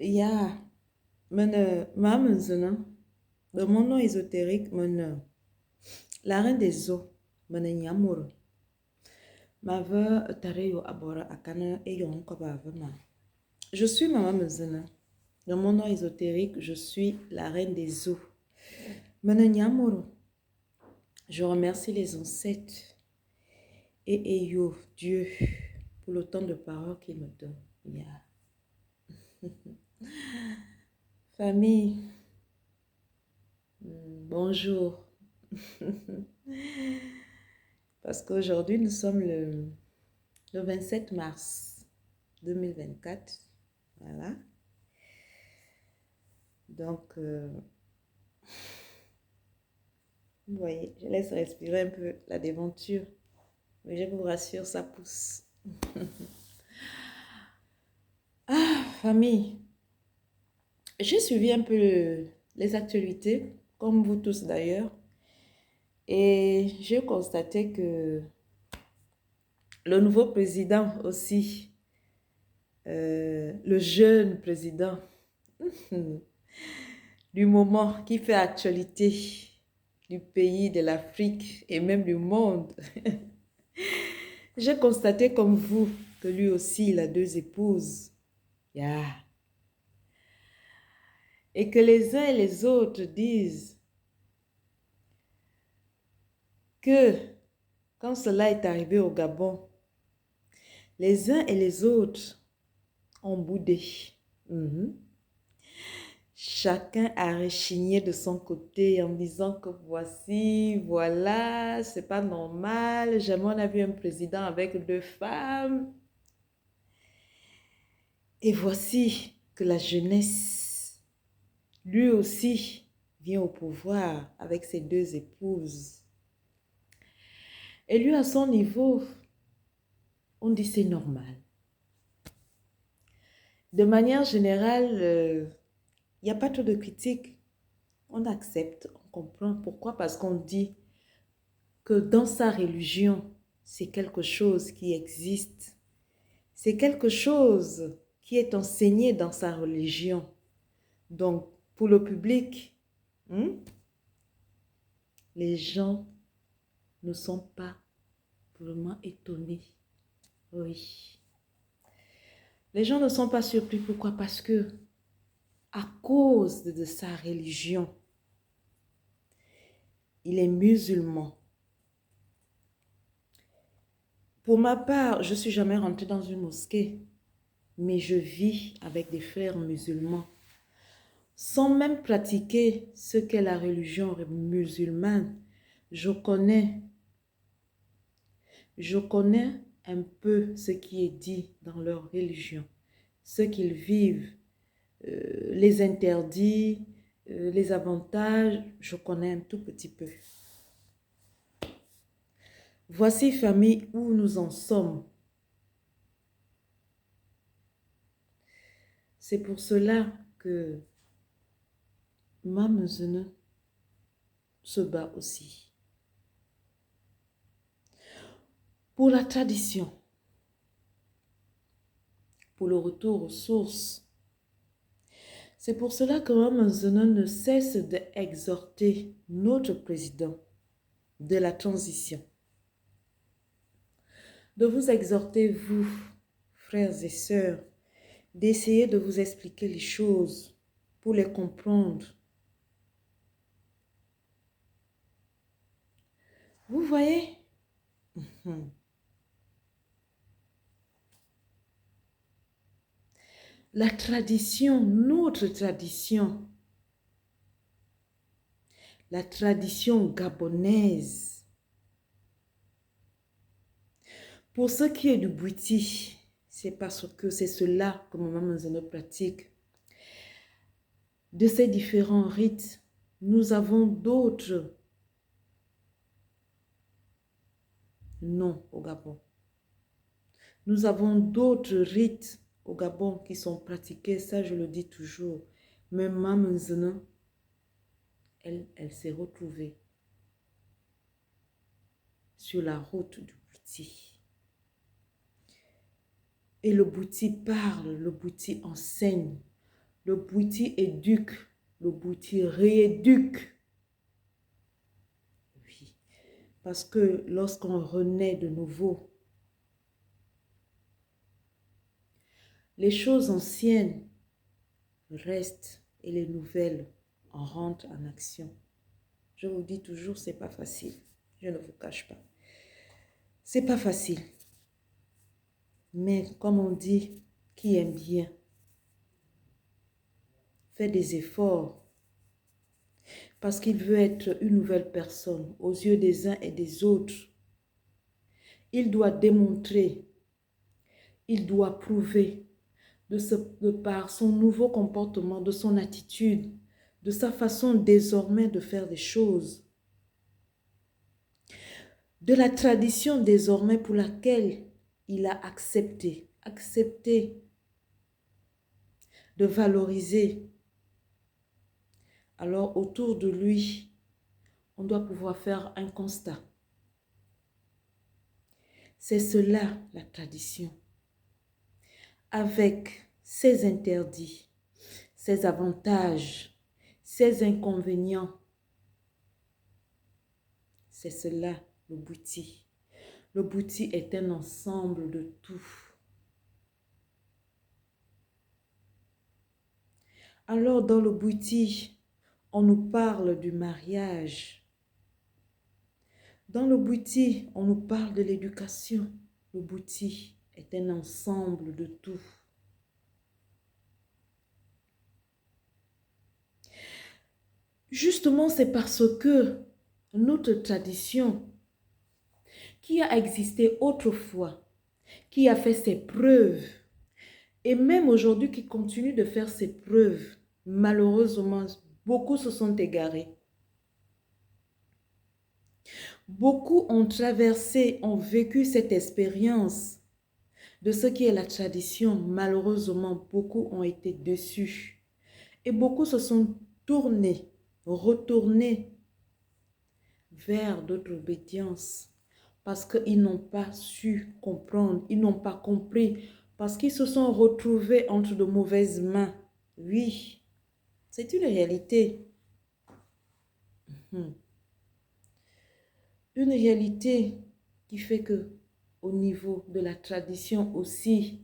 Ya, de mon nom ésotérique, la reine des eaux, nyamuro, ma ve tareyo abora akana et yon koba ma. Je suis maman menzena. De mon nom ésotérique, je suis la reine des eaux. Nyamuro. Je remercie les ancêtres et Eyo, Dieu, pour le temps de parole qu'il me donne. Ya. Famille, bonjour. Parce qu'aujourd'hui, nous sommes le 27 mars 2024. Voilà. Donc, vous voyez, je laisse respirer un peu la déventure. Mais je vous rassure, ça pousse. Ah, famille, j'ai suivi un peu les actualités, comme vous tous d'ailleurs. Et j'ai constaté que le nouveau président aussi, le jeune président du moment qui fait actualité du pays, de l'Afrique et même du monde, j'ai constaté comme vous que lui aussi, il a deux épouses. Yeah. Et que les uns et les autres disent que quand cela est arrivé au Gabon, les uns et les autres ont boudé. Chacun a rechigné de son côté en disant que voici, voilà, c'est pas normal. Jamais on a vu un président avec deux femmes. Et voici que la jeunesse, lui aussi, vient au pouvoir avec ses deux épouses. Et lui, à son niveau, on dit c'est normal. De manière générale, il n'y a pas trop de critiques. On accepte, on comprend. Pourquoi? Parce qu'on dit que dans sa religion, c'est quelque chose qui existe. C'est quelque chose qui est enseigné dans sa religion. Donc, pour le public, les gens ne sont pas vraiment étonnés. Oui. Les gens ne sont pas surpris. Pourquoi? Parce que, à cause de sa religion, il est musulman. Pour ma part, je ne suis jamais rentrée dans une mosquée, mais je vis avec des frères musulmans. Sans même pratiquer ce qu'est la religion musulmane, je connais un peu ce qui est dit dans leur religion, ce qu'ils vivent, les interdits, les avantages, je connais un tout petit peu. Voici, famille, où nous en sommes. C'est pour cela que Mamezene se bat aussi. Pour la tradition, pour le retour aux sources. C'est pour cela que Mamezene ne cesse d'exhorter notre président de la transition. De vous exhorter, vous, frères et sœurs, d'essayer de vous expliquer les choses pour les comprendre. Vous voyez? La tradition, notre tradition, la tradition gabonaise. Pour ce qui est du Bwiti, c'est parce que c'est cela que Maman Manzano pratique. De ces différents rites, nous avons d'autres noms au Gabon. Nous avons d'autres rites au Gabon qui sont pratiqués, ça je le dis toujours. Mais Maman Manzano, elle s'est retrouvée sur la route du Bwiti. Et le Bwiti parle, le Bwiti enseigne. Le bouti éduque, le bouti rééduque. Oui, parce que lorsqu'on renaît de nouveau, les choses anciennes restent et les nouvelles rentrent en action. Je vous dis toujours, c'est pas facile. Je ne vous cache pas. C'est pas facile. Mais comme on dit, qui aime bien, fait des efforts parce qu'il veut être une nouvelle personne aux yeux des uns et des autres. Il doit démontrer, il doit prouver de par son nouveau comportement, de son attitude, de sa façon désormais de faire des choses, de la tradition désormais pour laquelle il a accepté de valoriser. Alors autour de lui, on doit pouvoir faire un constat. C'est cela la tradition. Avec ses interdits, ses avantages, ses inconvénients. C'est cela le bouti. Le bouti est un ensemble de tout. Alors dans le bouti, on nous parle du mariage. Dans le bouti, on nous parle de l'éducation. Le bouti est un ensemble de tout. Justement, c'est parce que notre tradition, qui a existé autrefois, qui a fait ses preuves, et même aujourd'hui qui continue de faire ses preuves, malheureusement, beaucoup se sont égarés. Beaucoup ont traversé, ont vécu cette expérience de ce qui est la tradition. Malheureusement, beaucoup ont été déçus. Et beaucoup se sont tournés, retournés vers d'autres obédiences parce qu'ils n'ont pas su comprendre, ils n'ont pas compris, parce qu'ils se sont retrouvés entre de mauvaises mains. Oui, c'est une réalité. Une réalité qui fait que au niveau de la tradition aussi,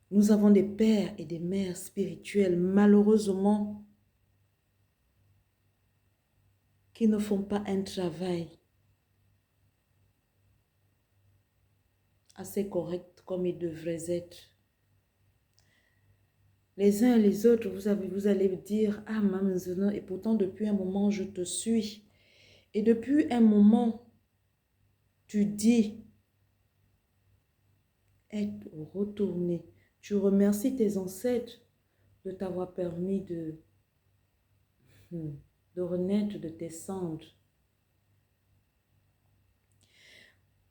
nous avons des pères et des mères spirituels, malheureusement, qui ne font pas un travail assez correct comme il devrait être. Les uns et les autres, vous allez dire, ah, Maman Zeno, et pourtant depuis un moment, je te suis. Et depuis un moment, tu dis être retourné. Tu remercies tes ancêtres de t'avoir permis de renaître de tes cendres.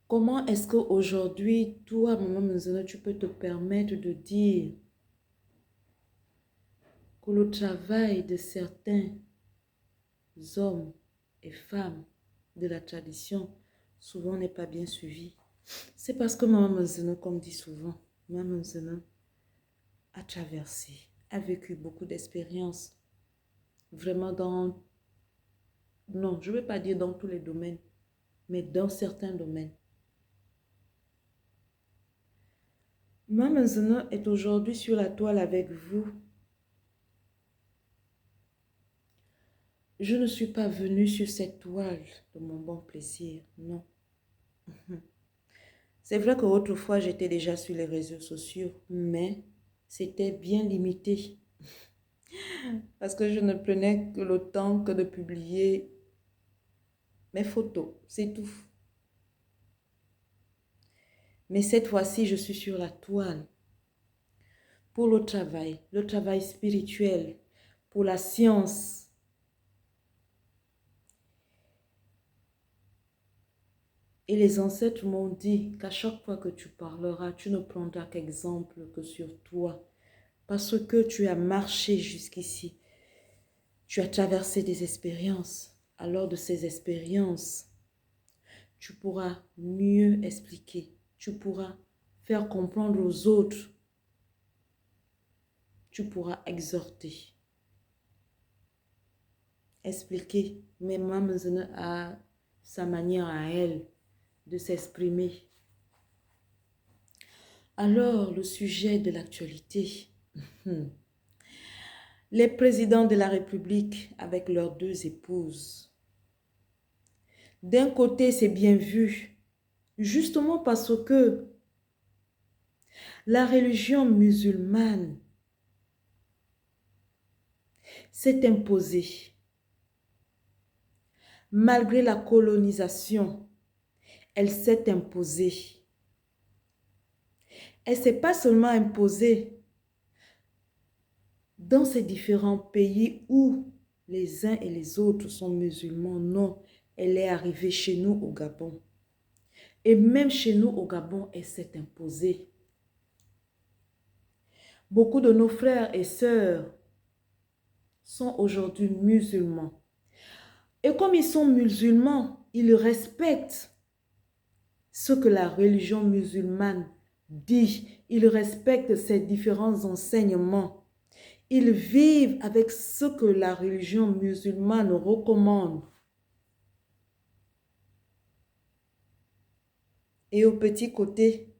Comment est-ce qu'aujourd'hui, toi, Maman Zeno, tu peux te permettre de dire que le travail de certains hommes et femmes de la tradition souvent n'est pas bien suivi? C'est parce que Maman Zeno, comme dit souvent, Maman Zeno a traversé, a vécu beaucoup d'expériences, vraiment dans, non, je ne veux pas dire dans tous les domaines, mais dans certains domaines. Maman Zeno est aujourd'hui sur la toile avec vous. Je ne suis pas venue sur cette toile de mon bon plaisir, non. C'est vrai qu'autrefois, j'étais déjà sur les réseaux sociaux, mais c'était bien limité. Parce que je ne prenais que le temps que de publier mes photos, c'est tout. Mais cette fois-ci, je suis sur la toile pour le travail spirituel, pour la science. Et les ancêtres m'ont dit qu'à chaque fois que tu parleras, tu ne prendras qu'exemple que sur toi. Parce que tu as marché jusqu'ici. Tu as traversé des expériences. Alors de ces expériences, tu pourras mieux expliquer. Tu pourras faire comprendre aux autres, tu pourras exhorter, expliquer. Mais maman a sa manière à elle de s'exprimer. Alors, le sujet de l'actualité. Les présidents de la République avec leurs deux épouses. D'un côté, c'est bien vu, justement parce que la religion musulmane s'est imposée. Malgré la colonisation, elle s'est imposée. Elle ne s'est pas seulement imposée dans ces différents pays où les uns et les autres sont musulmans. Non, elle est arrivée chez nous au Gabon. Et même chez nous au Gabon, elle s'est imposée. Beaucoup de nos frères et sœurs sont aujourd'hui musulmans. Et comme ils sont musulmans, ils respectent ce que la religion musulmane dit. Ils respectent ses différents enseignements. Ils vivent avec ce que la religion musulmane recommande. Et au petit côté,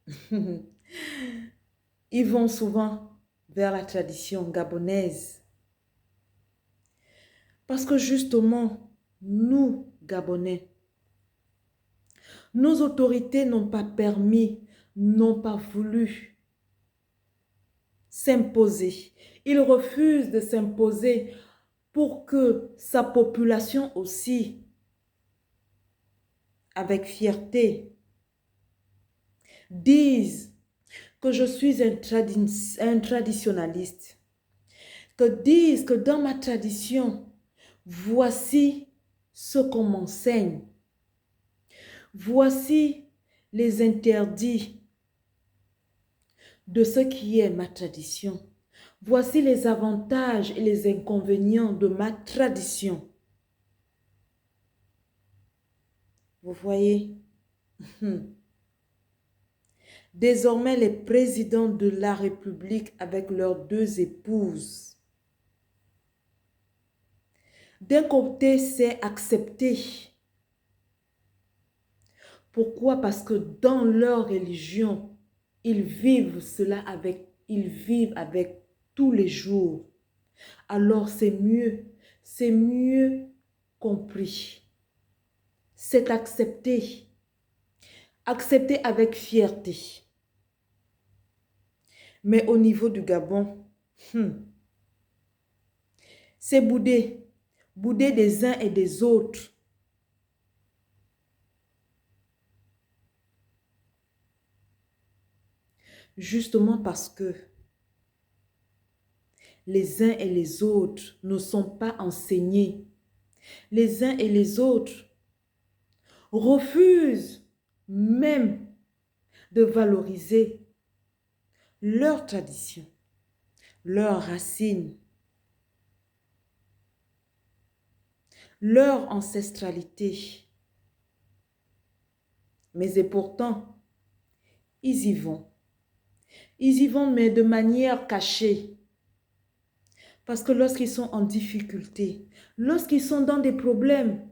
ils vont souvent vers la tradition gabonaise. Parce que justement, nous, Gabonais, nos autorités n'ont pas permis, n'ont pas voulu s'imposer. Ils refusent de s'imposer pour que sa population aussi, avec fierté, dise que je suis un traditionnaliste, que dise que dans ma tradition, voici ce qu'on m'enseigne. Voici les interdits de ce qui est ma tradition. Voici les avantages et les inconvénients de ma tradition. Vous voyez? Désormais, les présidents de la République avec leurs deux épouses, d'un côté, c'est accepté. Pourquoi? Parce que dans leur religion, ils vivent cela avec tous les jours. Alors c'est mieux compris. C'est accepté. Accepté avec fierté. Mais au niveau du Gabon, c'est boudé. Boudé des uns et des autres. Justement parce que les uns et les autres ne sont pas enseignés. Les uns et les autres refusent même de valoriser leur tradition, leurs racines, leur ancestralité. Mais et pourtant, ils y vont. Ils y vont, mais de manière cachée. Parce que lorsqu'ils sont en difficulté, lorsqu'ils sont dans des problèmes,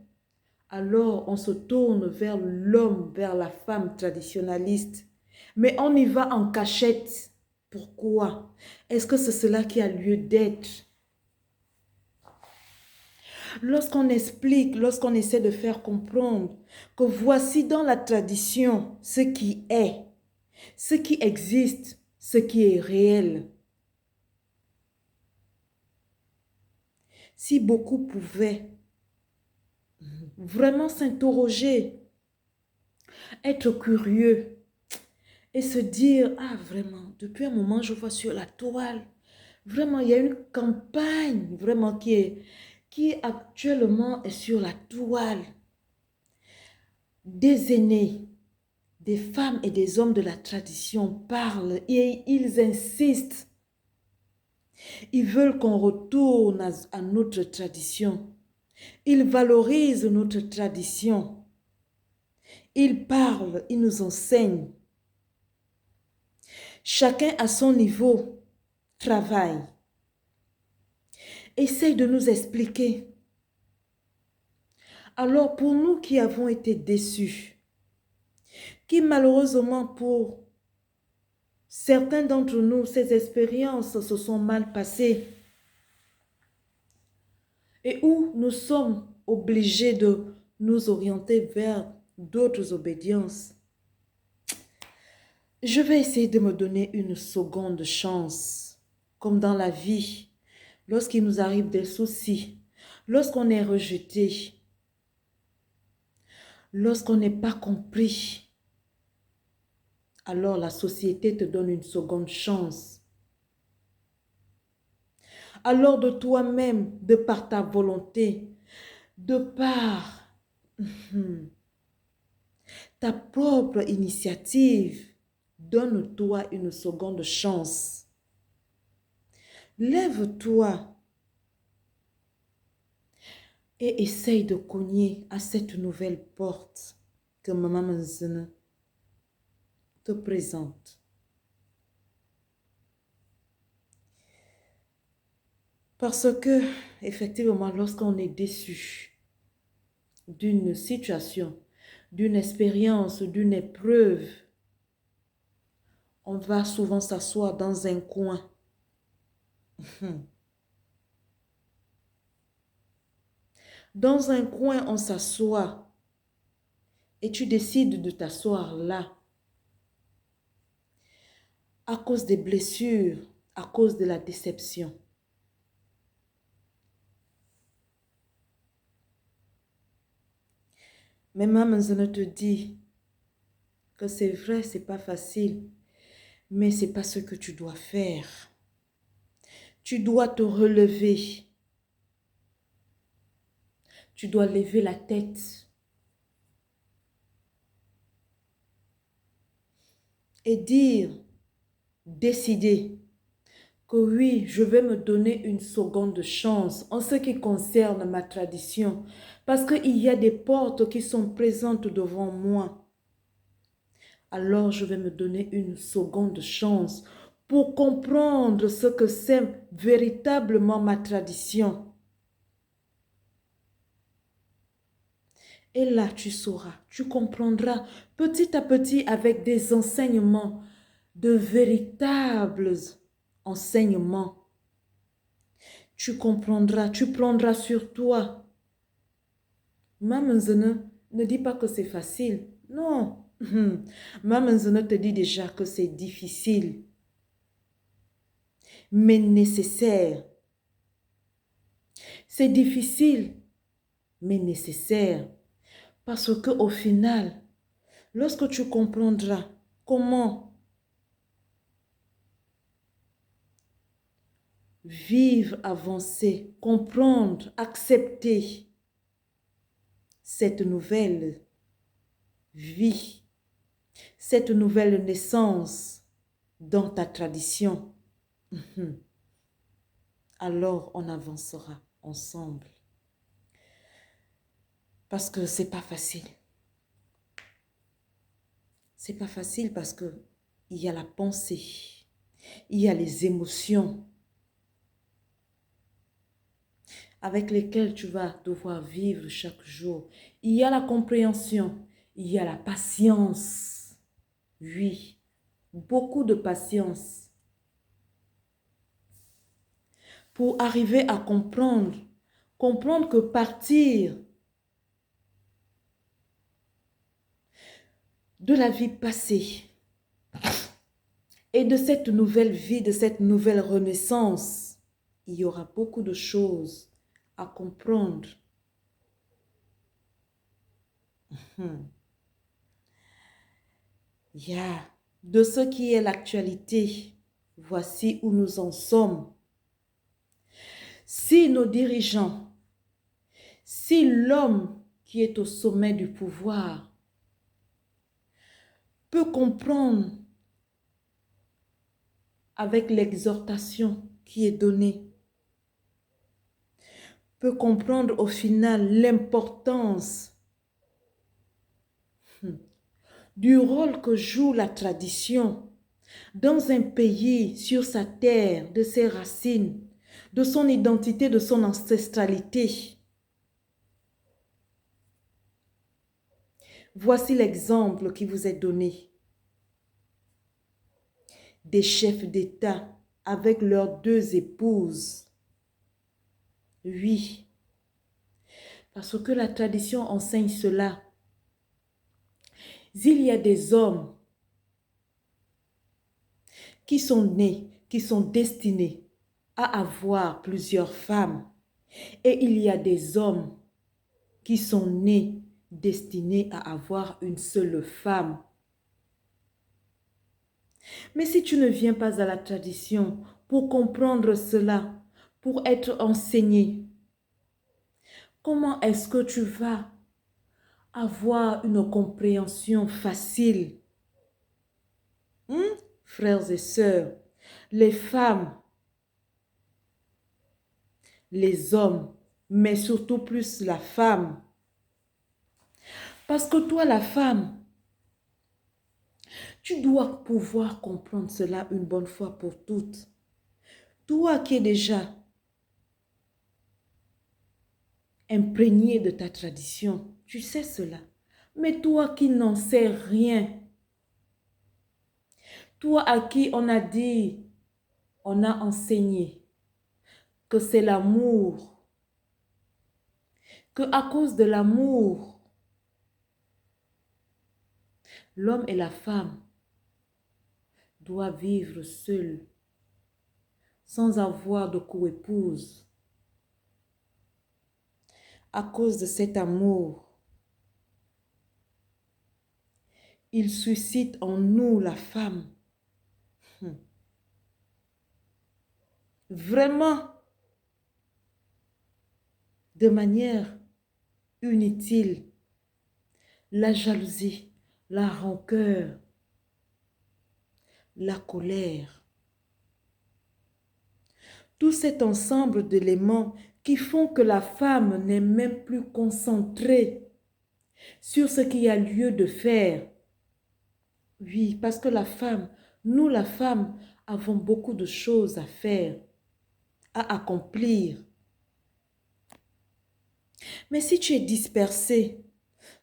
alors on se tourne vers l'homme, vers la femme traditionnaliste. Mais on y va en cachette. Pourquoi? Est-ce que c'est cela qui a lieu d'être? Lorsqu'on explique, lorsqu'on essaie de faire comprendre que voici dans la tradition ce qui est, ce qui existe, ce qui est réel. Si beaucoup pouvaient vraiment s'interroger, être curieux et se dire, ah vraiment, depuis un moment je vois sur la toile, vraiment il y a une campagne vraiment qui actuellement est sur la toile. Des aînés, des femmes et des hommes de la tradition parlent et ils insistent. Ils veulent qu'on retourne à notre tradition. Ils valorisent notre tradition. Ils parlent, ils nous enseignent. Chacun à son niveau travaille. Essaye de nous expliquer. Alors pour nous qui avons été déçus, qui malheureusement pour certains d'entre nous, ces expériences se sont mal passées et où nous sommes obligés de nous orienter vers d'autres obédiences. Je vais essayer de me donner une seconde chance, comme dans la vie, lorsqu'il nous arrive des soucis, lorsqu'on est rejeté, lorsqu'on n'est pas compris. Alors la société te donne une seconde chance. Alors de toi-même, de par ta volonté, de par ta propre initiative, donne-toi une seconde chance. Lève-toi et essaye de cogner à cette nouvelle porte que Maman Manzana te présente. Parce que, effectivement, lorsqu'on est déçu d'une situation, d'une expérience, d'une épreuve, on va souvent s'asseoir dans un coin. Dans un coin, on s'assoit et tu décides de t'asseoir là à cause des blessures, à cause de la déception. Mais Maman Zana te dit que c'est vrai, c'est pas facile, mais c'est pas ce que tu dois faire. Tu dois te relever. Tu dois lever la tête et dire, décider que oui, je vais me donner une seconde chance en ce qui concerne ma tradition. Parce qu'il y a des portes qui sont présentes devant moi. Alors je vais me donner une seconde chance pour comprendre ce que c'est véritablement ma tradition. Et là, tu sauras, tu comprendras petit à petit avec des enseignements, de véritables enseignements. Tu comprendras, tu prendras sur toi. Maman Zana ne dit pas que c'est facile. Non. Maman Zana te dit déjà que c'est difficile, mais nécessaire. C'est difficile, mais nécessaire. Parce qu'au final, lorsque tu comprendras comment vivre, avancer, comprendre, accepter cette nouvelle vie, cette nouvelle naissance dans ta tradition, alors on avancera ensemble. Parce que c'est pas facile. C'est pas facile parce que il y a la pensée, il y a les émotions avec lesquelles tu vas devoir vivre chaque jour. Il y a la compréhension, il y a la patience. Oui, beaucoup de patience pour arriver à comprendre que partir de la vie passée et de cette nouvelle vie, de cette nouvelle renaissance, il y aura beaucoup de choses à comprendre. De ce qui est l'actualité, voici où nous en sommes. Si nos dirigeants, si l'homme qui est au sommet du pouvoir peut comprendre avec l'exhortation qui est donnée, peut comprendre au final l'importance du rôle que joue la tradition, dans un pays, sur sa terre, de ses racines, de son identité, de son ancestralité. Voici l'exemple qui vous est donné. Des chefs d'État avec leurs 2 épouses. Oui, parce que la tradition enseigne cela. Il y a des hommes qui sont nés, qui sont destinés à avoir plusieurs femmes. Et il y a des hommes qui sont nés, destinés à avoir une seule femme. Mais si tu ne viens pas à la tradition pour comprendre cela, pour être enseigné, comment est-ce que tu vas avoir une compréhension facile? Frères et sœurs, les femmes, les hommes, mais surtout plus la femme. Parce que toi, la femme, tu dois pouvoir comprendre cela une bonne fois pour toutes. Toi qui es déjà imprégné de ta tradition, tu sais cela. Mais toi qui n'en sais rien, toi à qui on a dit, on a enseigné que c'est l'amour, que à cause de l'amour, l'homme et la femme doivent vivre seuls, sans avoir de coépouse. À cause de cet amour, il suscite en nous, la femme, vraiment de manière inutile, la jalousie, la rancœur, la colère. Tout cet ensemble d'éléments qui font que la femme n'est même plus concentrée sur ce qu'il y a lieu de faire. Oui, parce que la femme, nous la femme, avons beaucoup de choses à faire, à accomplir. Mais si tu es dispersé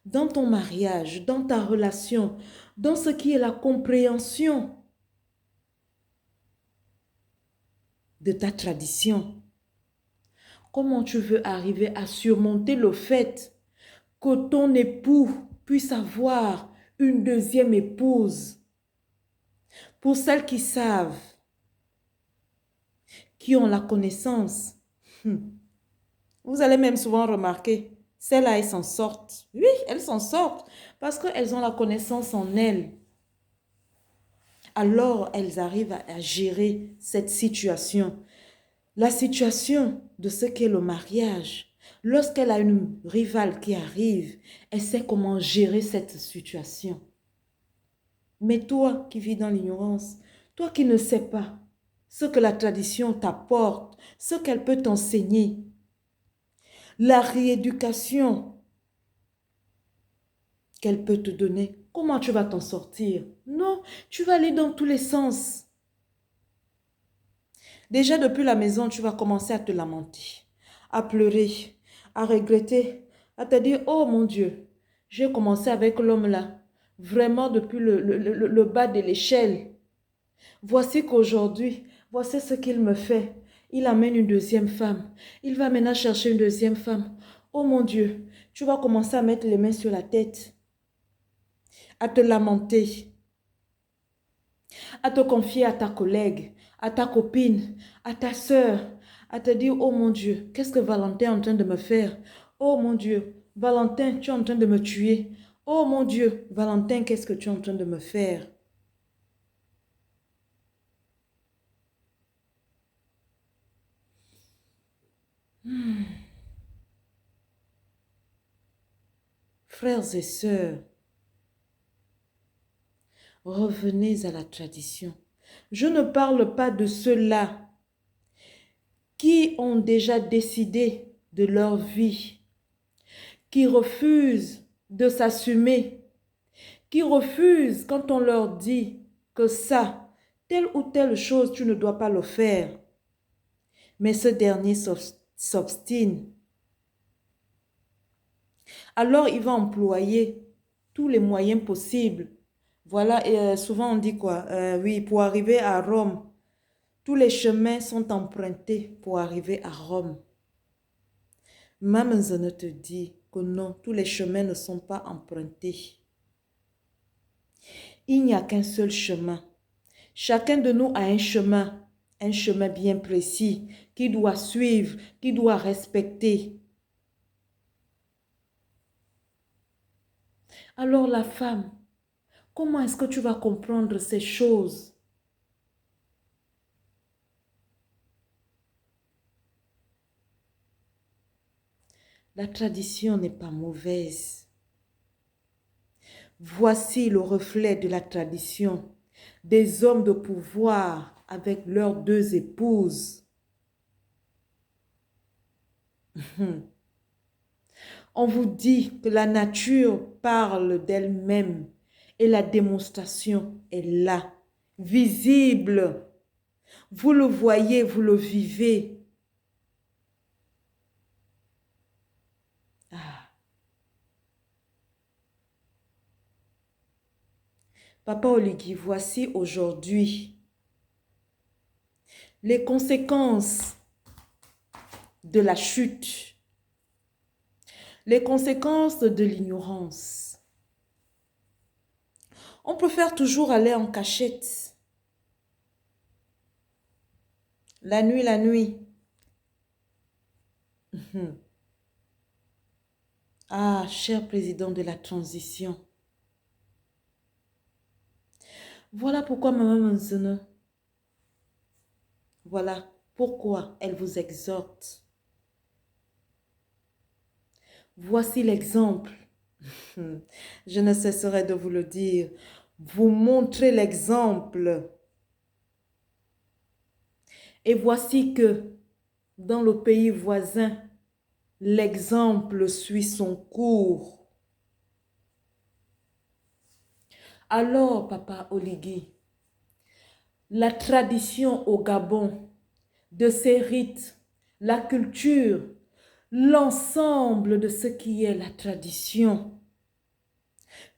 dans ton mariage, dans ta relation, dans ce qui est la compréhension de ta tradition, comment tu veux arriver à surmonter le fait que ton époux puisse avoir une deuxième épouse? Pour celles qui savent, qui ont la connaissance, vous allez même souvent remarquer, celles-là, elles s'en sortent. Oui, elles s'en sortent parce qu'elles ont la connaissance en elles. Alors, elles arrivent à gérer cette situation. La situation de ce qu'est le mariage. Lorsqu'elle a une rivale qui arrive, elle sait comment gérer cette situation. Mais toi qui vis dans l'ignorance, toi qui ne sais pas ce que la tradition t'apporte, ce qu'elle peut t'enseigner, la rééducation qu'elle peut te donner, comment tu vas t'en sortir? Non, tu vas aller dans tous les sens. Déjà depuis la maison, tu vas commencer à te lamenter, à pleurer, à regretter, à te dire, oh mon Dieu, j'ai commencé avec l'homme là, vraiment depuis le bas de l'échelle. Voici qu'aujourd'hui, voici ce qu'il me fait. Il amène une deuxième femme. Il va maintenant chercher une deuxième femme. Oh mon Dieu, tu vas commencer à mettre les mains sur la tête, à te lamenter, à te confier à ta collègue, à ta copine, à ta soeur, à te dire, oh mon Dieu, qu'est-ce que Valentin est en train de me faire? Oh mon Dieu, Valentin, tu es en train de me tuer. Oh mon Dieu, Valentin, qu'est-ce que tu es en train de me faire? Frères et sœurs, revenez à la tradition. Je ne parle pas de ceux-là qui ont déjà décidé de leur vie, qui refusent de s'assumer, qui refusent quand on leur dit que ça, Telle ou telle chose, tu ne dois pas le faire. Mais ce dernier s'obstine. Alors, il va employer tous les moyens possibles. Voilà, et souvent on dit quoi? Oui, pour arriver à Rome, tous les chemins sont empruntés pour arriver à Rome. Maman ne te dit que non, tous les chemins ne sont pas empruntés. Il n'y a qu'un seul chemin. Chacun de nous a un chemin bien précis, qui doit suivre, qui doit respecter. Alors la femme, comment est-ce que tu vas comprendre ces choses? La tradition n'est pas mauvaise. Voici le reflet de la tradition. Des hommes de pouvoir avec leurs deux épouses. On vous dit que la nature parle d'elle-même et la démonstration est là, visible. Vous le voyez, vous le vivez. Ah. Papa Oligui, voici aujourd'hui les conséquences de la chute, les conséquences de l'ignorance. On préfère toujours aller en cachette. La nuit. Ah, cher président de la transition. Voilà pourquoi Maman Manzene, voilà pourquoi elle vous exhorte. Voici l'exemple. Je ne cesserai de vous le dire. Vous montrez l'exemple. Et voici que dans le pays voisin, l'exemple suit son cours. Alors, Papa Oligui, la tradition au Gabon, de ses rites, la culture, l'ensemble de ce qui est la tradition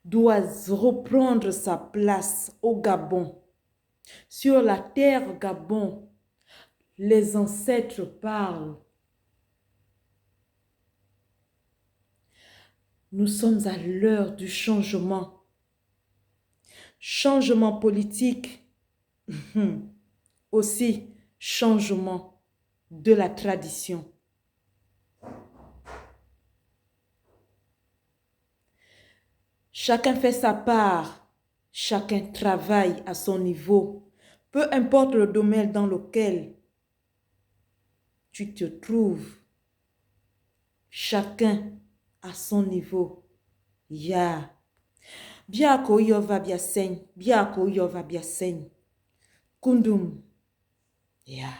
doit reprendre sa place au Gabon. Sur la terre Gabon, les ancêtres parlent. Nous sommes à l'heure du changement. Changement politique, aussi changement de la tradition. Chacun fait sa part, chacun travaille à son niveau. Peu importe le domaine dans lequel tu te trouves, chacun à son niveau. Ya. Biako yova biasen, biako yova biasen. Kundum. Ya.